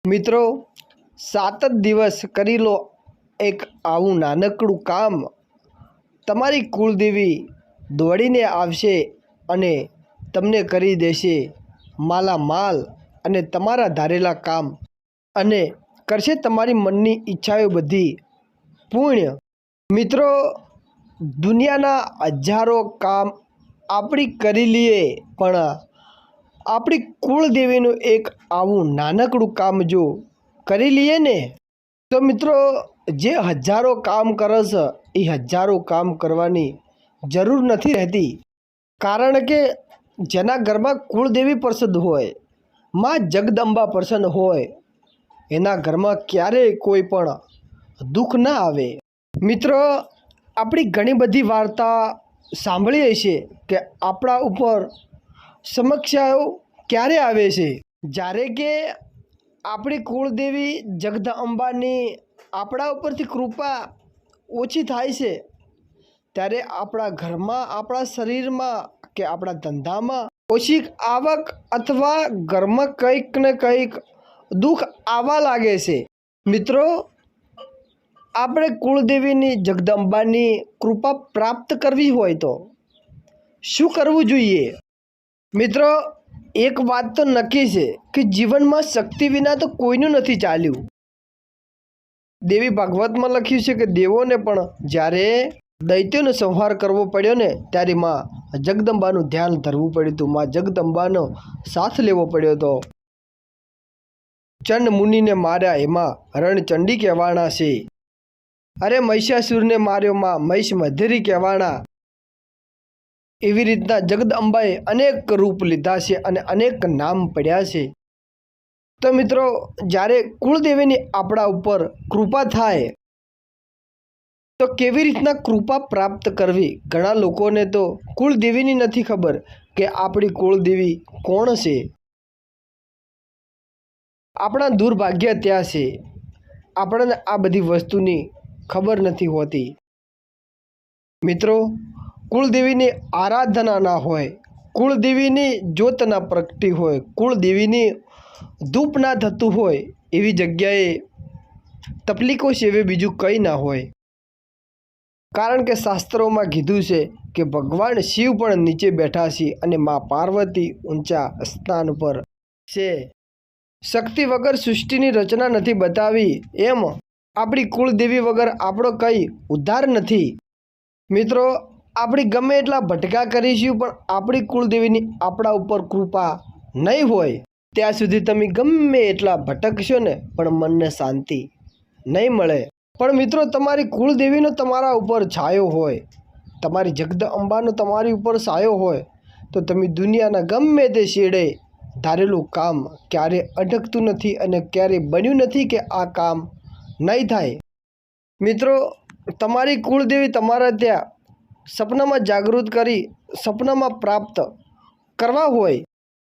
મિત્રો 7 જ દિવસ કરી લો એક આવું નાનકડું કામ, તમારી કુળદેવી દોડીને આવશે અને તમને કરી દેશે માલામાલ અને તમારા ધારેલા કામ, અને કરશે તમારી મનની ઈચ્છાઓ બધી પૂર્ણ। મિત્રો દુનિયાના હજારો કામ આપણી કરી લઈએ, પણ આપણી કુળદેવીનું એક આવું નાનકડું કામ જો કરી લઈએ ને, તો મિત્રો જે હજારો કામ કરે છે એ હજારો કામ કરવાની જરૂર નથી રહેતી। કારણ કે જેના ઘરમાં કુળદેવી પ્રસન્ન હોય, માં જગદંબા પ્રસન્ન હોય, એના ઘરમાં ક્યારેય કોઈ પણ દુઃખ ના આવે। મિત્રો આપણી ઘણી બધી વાર્તા સાંભળીએ છીએ કે આપણા ઉપર સમસ્યાઓ ક્યારે આવે છે, જ્યારે કે આપણી કુળદેવી જગદંબાની આપણા ઉપરથી કૃપા ઓછી થાય છે, ત્યારે આપણા ઘરમાં, આપણા શરીરમાં કે આપણા ધંધામાં ઓછી આવક અથવા ઘરમાં કંઈક ને કંઈક દુઃખ આવવા લાગે છે। મિત્રો આપણે કુળદેવીની જગદંબાની કૃપા પ્રાપ્ત કરવી હોય તો શું કરવું જોઈએ? મિત્રો એક વાત તો નક્કી છે કે જીવનમાં શક્તિ વિના તો કોઈનું નથી ચાલ્યું। દેવી ભાગવતમાં લખ્યું છે કે દેવોને પણ જ્યારે દૈત્યોનો સંહાર કરવો પડ્યો ને, ત્યારે માં જગદંબાનું ધ્યાન ધરવું પડ્યું હતું, માં જગદંબાનો સાથ લેવો પડ્યો હતો। ચંડ મુનિને માર્યા એમાં રણચંડી કહેવાના છે, અરે મહિષાસુરને માર્યો માં મહિષ મધેરી કહેવાના। એવી રીતના જગદંબાએ અનેક રૂપ લીધા છે અને અનેક નામ પડ્યા છે। તો મિત્રો જ્યારે કુળદેવીની આપણા ઉપર કૃપા થાય તો કેવી રીતના કૃપા પ્રાપ્ત કરવી? ઘણા લોકોને તો કુળદેવીની નથી ખબર કે આપણી કુળદેવી કોણ છે। આપણા દુર્ભાગ્ય ત્યાં છે, આપણને આ બધી વસ્તુની ખબર નથી હોતી। મિત્રો કુળદેવીની આરાધના ના હોય, કુળદેવીની જ્યોત ના પ્રગટી હોય, કુળદેવીની ધૂપ ના થતું હોય, એવી જગ્યાએ તકલીફો સિવાય બીજું કંઈ ના હોય। કારણ કે શાસ્ત્રોમાં કીધું છે કે ભગવાન શિવ પણ નીચે બેઠા છે અને મા પાર્વતી ઊંચા સ્થાન પર છે। શક્તિ વગર સૃષ્ટિની રચના નથી બતાવી, એમ આપણી કુળદેવી વગર આપણો કંઈ ઉદ્ધાર નથી। મિત્રો આપણી ગમે એટલા ભટકા કરીશું, પણ આપણી કુળદેવીની આપણા ઉપર કૃપા નહીં હોય ત્યાં સુધી તમે ગમે એટલા ભટકશો ને, પણ મનને શાંતિ નહીં મળે। પણ મિત્રો તમારી કુળદેવીનો તમારા ઉપર છાયો હોય, તમારી જગદંબાનો તમારી ઉપર છાયો હોય, તો તમે દુનિયાના ગમે તે છેડે ધારેલું કામ ક્યારે અટકતું નથી અને ક્યારે બન્યું નથી કે આ કામ નહીં થાય। મિત્રો તમારી કુળદેવી તમારા ત્યાં સપનામાં જાગૃત કરી સપનામાં પ્રાપ્ત કરવા હોય,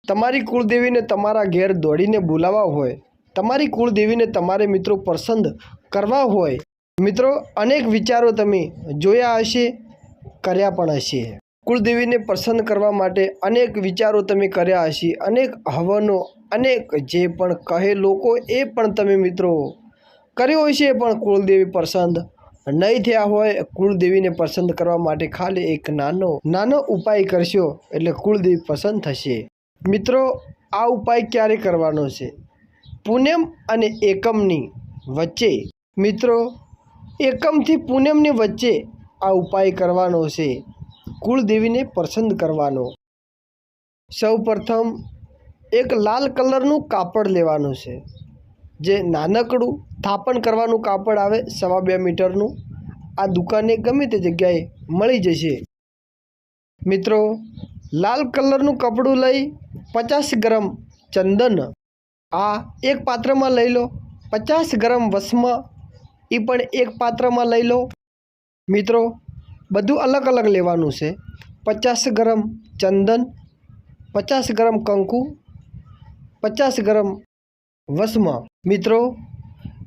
તમારી કુળદેવીને તમારા ઘેર દોડીને બોલાવવા હોય, તમારી કુળદેવીને તમારે મિત્રો પસંદ કરવા હોય, મિત્રો અનેક વિચારો તમે જોયા હશે, કર્યા પણ હશે। કુળદેવીને પસંદ કરવા માટે અનેક વિચારો તમે કર્યા હશે, અનેક હવનો, અનેક જે પણ કહે લોકો એ પણ તમે મિત્રો કર્યો હશે, પણ કુળદેવી પસંદ નહીં થયા હોય। કુળદેવીને પસંદ કરવા માટે ખાલી એક નાનો ઉપાય કરશો એટલે કુળદેવી પસંદ થશે। મિત્રો આ ઉપાય ક્યારે કરવાનો છે? પૂનમ અને એકમની વચ્ચે। મિત્રો એકમથી પૂનમની વચ્ચે આ ઉપાય કરવાનો છે, કુળદેવીને પસંદ કરવાનો। સૌ પ્રથમ એક લાલ કલરનું કાપડ લેવાનું છે, જે નાનકડું થાપણ કરવાનું કાપડ આવે 2.5 મીટરનું, આ દુકાને ગમે તે જગ્યાએ મળી જશે। મિત્રો લાલ કલરનું કપડું લઈ 50 ગ્રામ ચંદન આ એક પાત્રમાં લઈ લો, 50 ગ્રામ ભસ્મ એ પણ એક પાત્રમાં લઈ લો। મિત્રો બધું અલગ અલગ લેવાનું છે, 50 ગ્રામ ચંદન, 50 ગ્રામ કંકુ, 50 ગ્રામ ભસ્મ। મિત્રો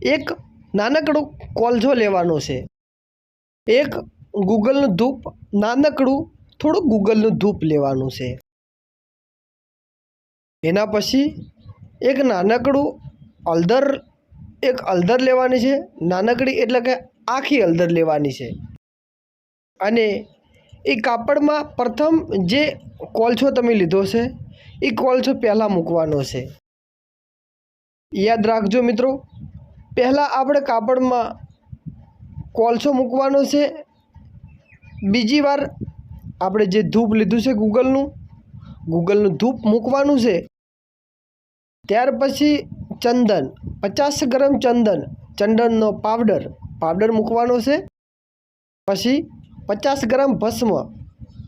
એક નાનકડું કોલસો લેવાનો છે, એક ગૂગલનું ધૂપ, નાનકડું થોડું ગૂગલનું ધૂપ લેવાનું છે। એના પછી એક નાનકડું એક હળદર લેવાની છે, નાનકડી એટલે કે આખી હળદર લેવાની છે. અને એ કાપડમાં પ્રથમ જે કોલસો તમે લીધો છે એ કોલસો પહેલાં મૂકવાનો છે. યાદ રાખજો મિત્રો, પહેલાં આપણે કાપડમાં કોલસો મૂકવાનો છે. બીજી વાર આપણે જે ધૂપ લીધું છે ગૂગલનું ધૂપ મૂકવાનું છે. ત્યાર પછી ચંદન 50 ગ્રામ ચંદનનો પાવડર મૂકવાનો છે. પછી 50 ગ્રામ ભસ્મ,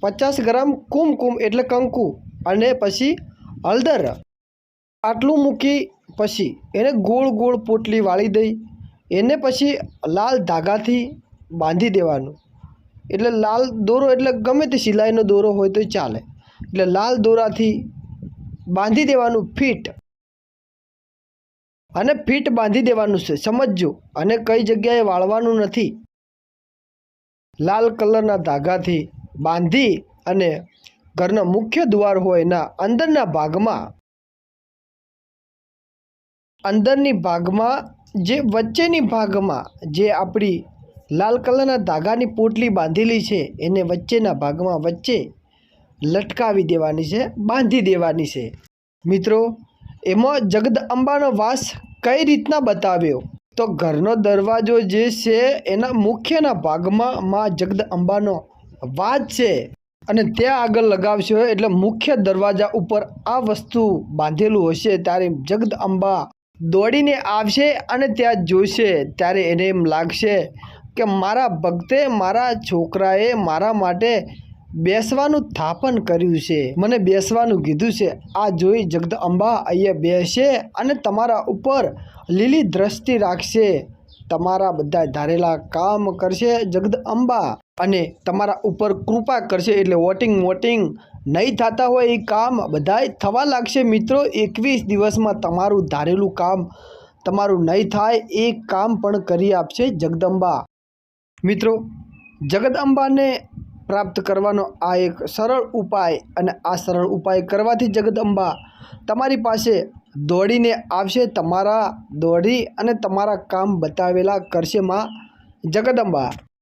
50 ગ્રામ કુમકુમ એટલે કંકુ, અને પછી હળદર. આટલું મૂકી પછી એને ગોળ ગોળ પોટલી વાળી દઈ એને પછી લાલ ધાગાથી બાંધી દેવાનું. એટલે લાલ દોરો એટલે ગમે તે સિલાઈનો દોરો હોય તો ચાલે. એટલે લાલ દોરાથી બાંધી દેવાનું ફીટ, અને ફીટ બાંધી દેવાનું છે, સમજજો. અને કઈ જગ્યાએ વાળવાનું નથી. લાલ કલરના ધાગાથી બાંધી અને ઘરના મુખ્ય દ્વાર હોય એના અંદરની ભાગમાં જે વચ્ચેની ભાગમાં જે આપણી લાલ કલરના ધાગાની પોટલી બાંધેલી છે એને વચ્ચેના ભાગમાં વચ્ચે લટકાવી દેવાની છે, બાંધી દેવાની છે. મિત્રો, એમાં જગદંબાનો વાસ કઈ રીતના બતાવ્યો તો ઘરનો દરવાજો જે છે એના મુખ્યના ભાગમાં માં જગદંબાનો વાસ છે, અને ત્યાં આગળ લગાવશો એટલે મુખ્ય દરવાજા ઉપર આ વસ્તુ બાંધેલું હશે. ત્યારે જગદંબા દોડીને આવશે અને ત્યાં જોશે. ત્યારે એને એમ લાગશે કે મારા ભક્તે, મારા છોકરાએ મારા માટે બેસવાનું સ્થાપન કર્યું છે, મને બેસવાનું કીધું છે. આ જોઈ જગદંબા અહીંયા બેસે અને તમારા ઉપર લીલી દ્રષ્ટિ રાખશે, તમારા બધા ધારેલા કામ કરશે જગદંબા, અને તમારા ઉપર કૃપા કરશે. એટલે વોટિંગ નહીં થતા હોય એ કામ બધાય થવા લાગશે. મિત્રો, 21 દિવસમાં તમારું ધારેલું કામ તમારું નહીં થાય એ કામ પણ કરી આપશે જગદંબા. મિત્રો, જગદંબાને પ્રાપ્ત કરવાનો આ એક સરળ ઉપાય, અને આ સરળ ઉપાય કરવાથી જગદંબા તમારી પાસે દોડીને આવશે, દોડી અને તમારા કામ બતાવેલા કરશે માં જગદંબા.